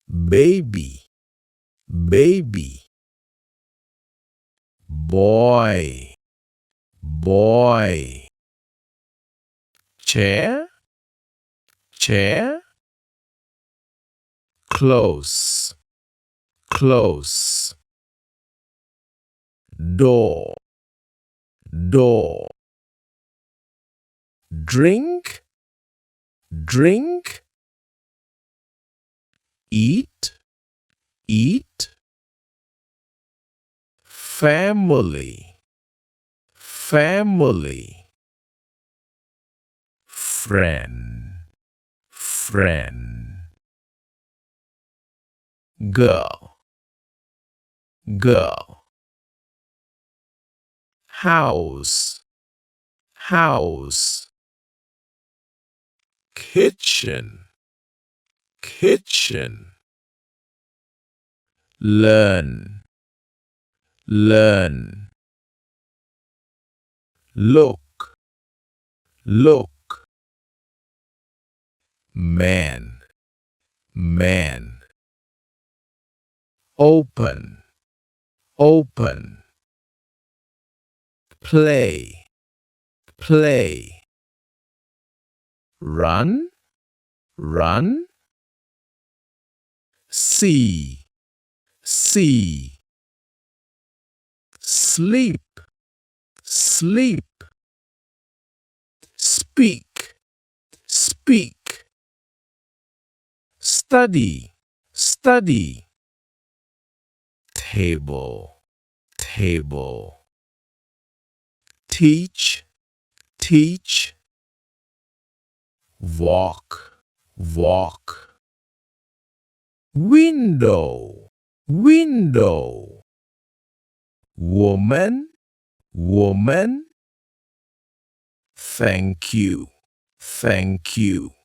baby, baby. Boy, boy. Chair, chair. Close, close. Door, door. Drink, drink. Eat, eat. Family, family. Friend, friend. Girl, girl. House, house. Kitchen, kitchen. Learn, learn. Look, look. Man, man. Open, open. Play, play. Run, run. See, see. Sleep, sleep. Speak, speak. Study, study. Table, table. Teach, teach. Walk, walk. Window, window. Woman, woman. Thank you, thank you.